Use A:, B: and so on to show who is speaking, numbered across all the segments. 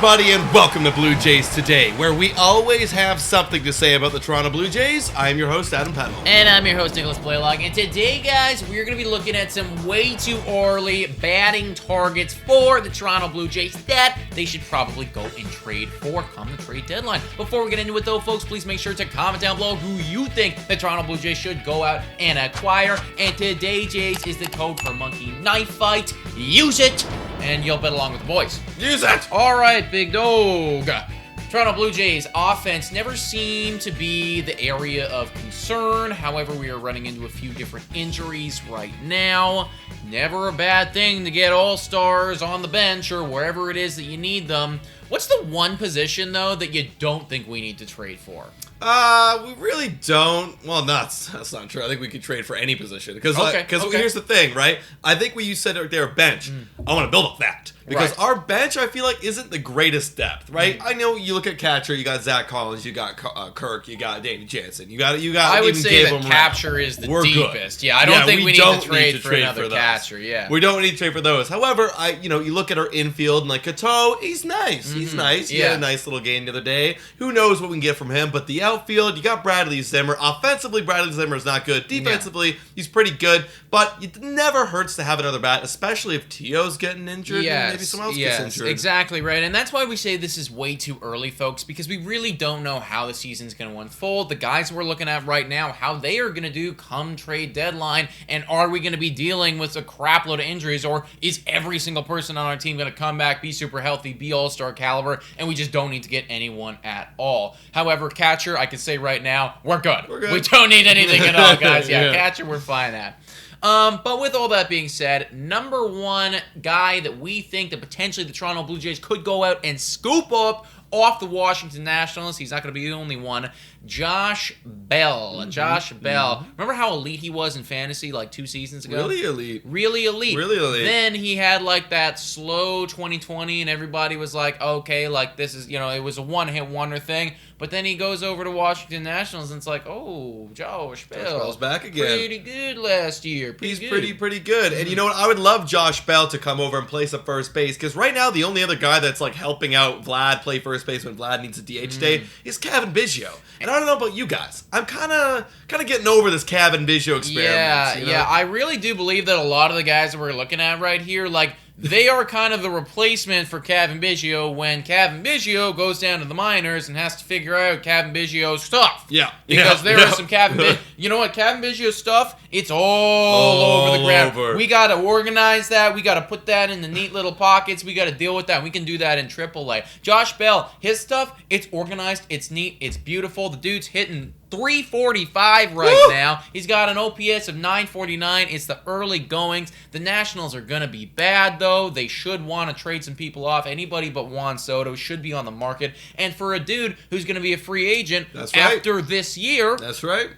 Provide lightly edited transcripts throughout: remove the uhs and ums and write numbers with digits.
A: everybody, and welcome to Blue Jays Today, where we always have something to say about the Toronto Blue Jays. I am your host, Adam Peddle.
B: And I'm your host, Nicholas Blaylock. And today, guys, we're going to be looking at some way too early batting targets for the Toronto Blue Jays that they should probably go and trade for come the trade deadline. Before we get into it, though, folks, please make sure to comment down below who you think the Toronto Blue Jays should go out and acquire. And today, Jays, is the code for Monkey Knife Fight. Use it, and you'll bet along with the boys.
A: Use it!
B: All right, big dog. Toronto Blue Jays offense never seemed to be the area of concern. However, we are running into a few different injuries right now. Never a bad thing to get all-stars on the bench or wherever it is that you need them. What's the one position, though, that you don't think we need to trade for?
A: We really don't. Well, that's not true. I think we could trade for any position. Because here's the thing, right? I think when you said right there, bench, I want to build up that. Because our bench, I feel like, isn't the greatest depth, right? I know you look at catcher, you got Zach Collins, you got Kirk, you got Danny Jansen, you got.
B: I would say that capture is the deepest. Good. Yeah, I don't think we need to trade for another catcher. Yeah,
A: we don't need to trade for those. However, you look at our infield and like Cato, he's nice. He's nice. He had a nice little game the other day. Who knows what we can get from him? But the outfield, you got Bradley Zimmer. Offensively, Bradley Zimmer is not good. Defensively, he's pretty good. But it never hurts to have another bat, especially if Tio's getting injured and maybe someone else gets injured.
B: Exactly right. And that's why we say this is way too early, folks, because we really don't know how the season's going to unfold. The guys we're looking at right now, how they are going to do come trade deadline, and are we going to be dealing with a crap load of injuries, or is every single person on our team going to come back, be super healthy, be all-star caliber, and we just don't need to get anyone at all. However, catcher, I can say right now, we're good. We don't need anything at all, guys. Catcher, we're fine at. But with all that being said, number one guy that we think that potentially the Toronto Blue Jays could go out and scoop up off the Washington Nationals, he's not going to be the only one, Josh Bell. Josh Bell. Remember how elite he was in fantasy like 2 seasons ago?
A: Really elite.
B: Really elite.
A: Really elite.
B: Then he had like that slow 2020 and everybody was like, okay, like this is, it was a one-hit wonder thing. But then he goes over to Washington Nationals and it's like, oh, Josh Bell.
A: Josh Bell's back again.
B: Pretty good last year.
A: He's pretty good. And you know what? I would love Josh Bell to come over and play some first base, because right now the only other guy that's like helping out Vlad play first base when Vlad needs a DH day is Kevin Bizio. And I don't know about you guys. I'm kind of getting over this Kevin Bizio experiment.
B: Yeah. I really do believe that a lot of the guys that we're looking at right here, like, they are kind of the replacement for Kevin Bizio when Kevin Bizio goes down to the minors and has to figure out Kevin Bizio's stuff.
A: Yeah.
B: Because there is some Kevin You know what? Kevin Bizio's stuff, it's all over the ground. We got to organize that. We got to put that in the neat little pockets. We got to deal with that. We can do that in AAA. Josh Bell, his stuff, it's organized. It's neat. It's beautiful. The dude's hitting 345 right now. He's got an OPS of 949. It's the early goings. The Nationals are going to be bad, though. They should want to trade some people off. Anybody but Juan Soto should be on the market. And for a dude who's going to be a free agent after this year,
A: that's right.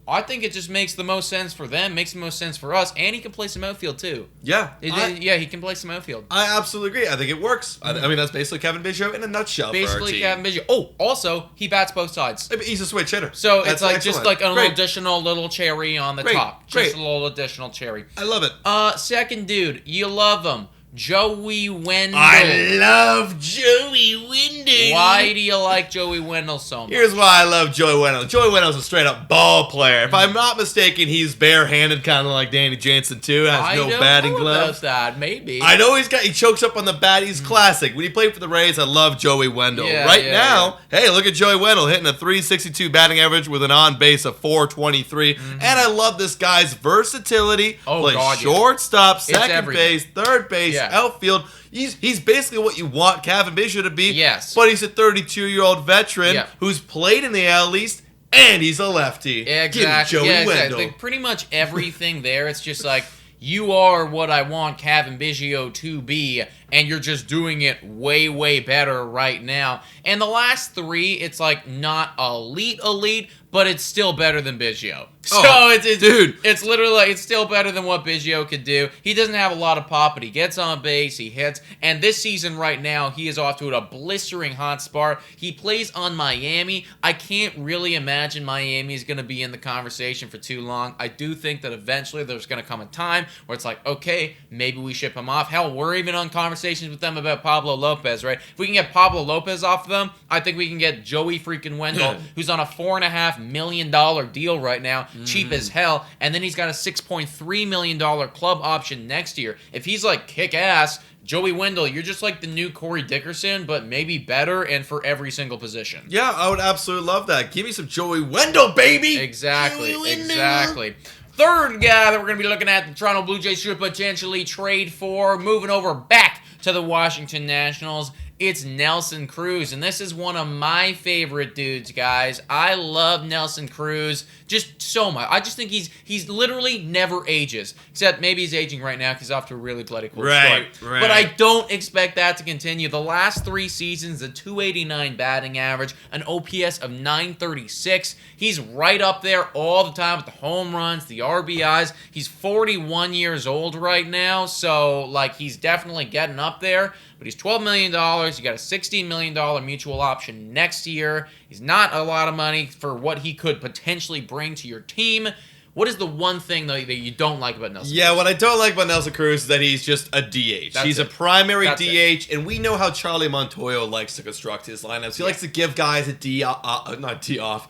B: I think it just makes the most sense for them, makes the most sense for us, and he can play some outfield, too.
A: Yeah.
B: He can play some outfield.
A: I absolutely agree. I think it works. I mean, that's basically Kevin Bizio in a nutshell
B: Basically Kevin Bizio. Oh, also, he bats both sides.
A: He's a switch hitter.
B: So it's like just like an additional little cherry on the top. Just a little additional cherry.
A: I love it.
B: Second dude, you love him. Joey Wendell.
A: I love Joey Wendell.
B: Why do you like Joey Wendell so much?
A: Here's why I love Joey Wendell. Joey Wendell's a straight-up ball player. If I'm not mistaken, he's barehanded, kind of like Danny Jansen, too. Has no batting gloves.
B: That, maybe.
A: I know he chokes up on the bat. He's classic. When he played for the Rays, I love Joey Wendell. Now, hey, look at Joey Wendell hitting a 362 batting average with an on-base of 423. And I love this guy's versatility. Plays shortstop, second base, third base, outfield. He's basically what you want Kevin Bizio to be.
B: Yes.
A: But he's a 32-year-old veteran who's played in the AL East, and he's a lefty.
B: Exactly.
A: Joey Wendell.
B: Like, pretty much everything there. It's just like, you are what I want Kevin Bizio to be, and you're just doing it way, way better right now. And the last three, it's like not elite, but it's still better than Bizio. So it's literally like, it's still better than what Bizio could do. He doesn't have a lot of pop, but he gets on base, he hits, and this season right now, he is off to a blistering hot start. He plays on Miami. I can't really imagine Miami is going to be in the conversation for too long. I do think that eventually there's going to come a time where it's like, okay, maybe we ship him off. Hell, we're even on conversation conversations with them about Pablo Lopez, right? If we can get Pablo Lopez off of them, I think we can get Joey freaking Wendell, who's on a $4.5 million deal right now, cheap as hell, and then he's got a $6.3 million club option next year. If he's like kick-ass, Joey Wendell, you're just like the new Corey Dickerson, but maybe better and for every single position.
A: Yeah, I would absolutely love that. Give me some Joey Wendell, baby!
B: Exactly, exactly. Third guy that we're going to be looking at, the Toronto Blue Jays should potentially trade for, moving over back to the Washington Nationals, it's Nelson Cruz, and this is one of my favorite dudes, guys. I love Nelson Cruz just so much. I just think he's literally never ages, except maybe he's aging right now because he's off to a really bloody cool start.
A: Right.
B: But I don't expect that to continue. The last 3 seasons, a .289 batting average, an OPS of .936. He's right up there all the time with the home runs, the RBIs. He's 41 years old right now, so like he's definitely getting up there. But he's $12 million. You got a $16 million mutual option next year. He's not a lot of money for what he could potentially bring to your team. What is the one thing, though, that you don't like about Nelson Cruz?
A: Yeah, what I don't like about Nelson Cruz is that he's just a DH. He's a primary DH, and we know how Charlie Montoyo likes to construct his lineups. He likes to give guys a day off,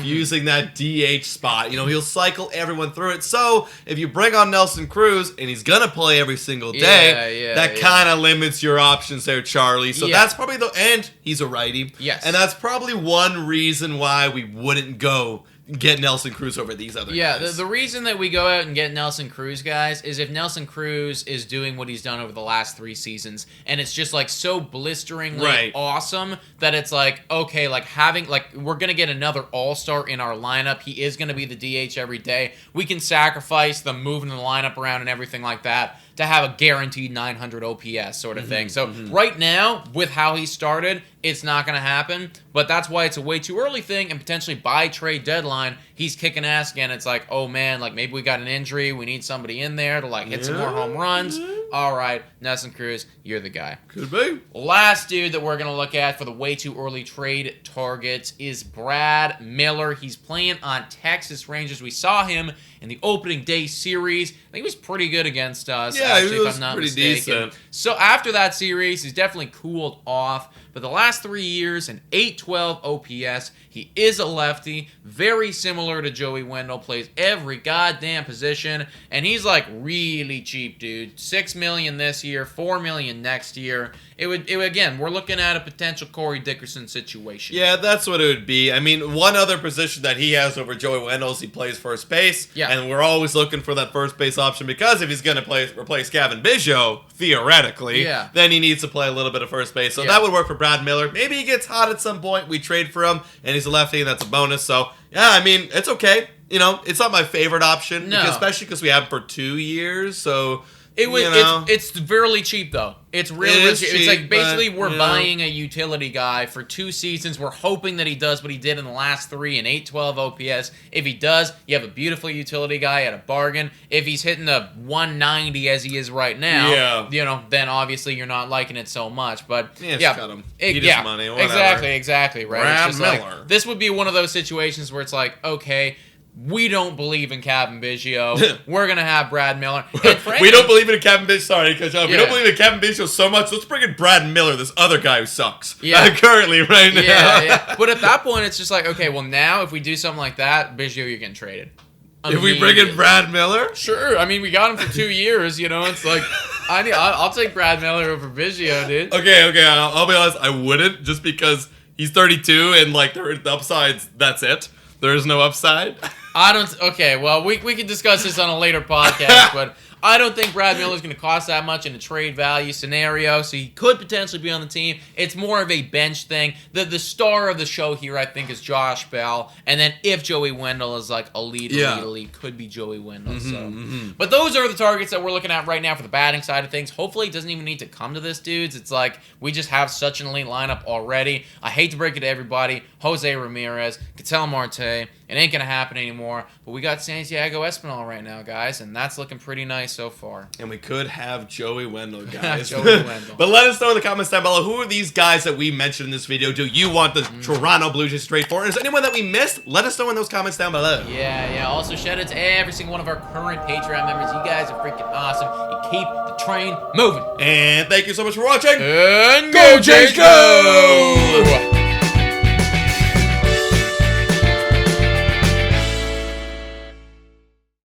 A: using that DH spot. You know, he'll cycle everyone through it. So if you bring on Nelson Cruz, and he's going to play every single day, that kind of limits your options there, Charlie. So that's probably and he's a righty.
B: Yes.
A: And that's probably one reason why we wouldn't go get Nelson Cruz over these other guys.
B: Yeah, the reason that we go out and get Nelson Cruz, guys, is if Nelson Cruz is doing what he's done over the last 3 seasons, and it's just like so blisteringly awesome that it's like, okay, like having, like, we're going to get another all-star in our lineup. He is going to be the DH every day. We can sacrifice the moving the lineup around and everything like that to have a guaranteed 900 OPS sort of thing. So right now, with how he started, it's not going to happen. But that's why it's a way too early thing, and potentially by trade deadline, he's kicking ass again. It's like, oh man, like maybe we got an injury. We need somebody in there to like hit some more home runs. All right, Nelson Cruz, you're the guy.
A: Could be.
B: Last dude that we're going to look at for the way too early trade targets is Brad Miller. He's playing on Texas Rangers. We saw him in the opening day series. I think he was pretty good against us, actually, if I'm not mistaken. Decent. So after that series, he's definitely cooled off. But the last 3 years, an .812 OPS. He is a lefty, very similar to Joey Wendell, plays every goddamn position, and he's like really cheap, dude. $6 million this year, $4 million next year. It would again, we're looking at a potential Corey Dickerson situation.
A: Yeah, that's what it would be. I mean, one other position that he has over Joey Wendell is he plays first base. Yeah. And we're always looking for that first base option because if he's going to replace Gavin Bizio, theoretically, then he needs to play a little bit of first base. So that would work for Brad Miller. Maybe he gets hot at some point. We trade for him, and he's a lefty, and that's a bonus. So, yeah, I mean, it's okay. You know, it's not my favorite option, especially because we have him for 2 years. So,
B: it's fairly cheap, though. It's really cheap. It's like basically we're buying a utility guy for 2 seasons. We're hoping that he does what he did in the last 3, an .812 OPS. If he does, you have a beautiful utility guy at a bargain. If he's hitting a 190 as he is right now, you know, then obviously you're not liking it so much. But
A: cut him. He just money. Whatever.
B: Exactly. Right.
A: Brad
B: it's just
A: Miller.
B: Like, this would be one of those situations where it's like, okay, we don't believe in Gavin Bizio. We're going to have Brad Miller.
A: We don't believe in Gavin Bizio. Sorry, we don't believe in Gavin Bizio so much. Let's bring in Brad Miller, this other guy who sucks. Currently, right now.
B: Yeah. But at that point, it's just like, okay, well, now if we do something like that, Bizio, you're getting traded.
A: If we bring in Brad Miller?
B: Sure. I mean, we got him for 2 years, you know. It's like, I'll take Brad Miller over Bizio, dude.
A: Okay. I'll be honest. I wouldn't just because he's 32 and, like, the upsides, that's it. There is no upside.
B: Okay, well, we can discuss this on a later podcast, but I don't think Brad Miller's going to cost that much in a trade value scenario, so he could potentially be on the team. It's more of a bench thing. The star of the show here, I think, is Josh Bell, and then if Joey Wendell is like elite, could be Joey Wendell. But those are the targets that we're looking at right now for the batting side of things. Hopefully, it doesn't even need to come to this, dudes. It's like we just have such an elite lineup already. I hate to break it to everybody. Jose Ramirez, Ketel Marte, it ain't going to happen anymore, but we got Santiago Espinal right now, guys, and that's looking pretty nice nice so far.
A: And we could have Joey Wendell, guys.
B: Joey Wendell.
A: But let us know in the comments down below, who are these guys that we mentioned in this video? Do you want the Toronto Blue Jays straight forward? Is there anyone that we missed? Let us know in those comments down below.
B: Yeah. Also, shout out to every single one of our current Patreon members. You guys are freaking awesome. You keep the train moving.
A: And thank you so much for watching.
B: And
A: Go Jays, go!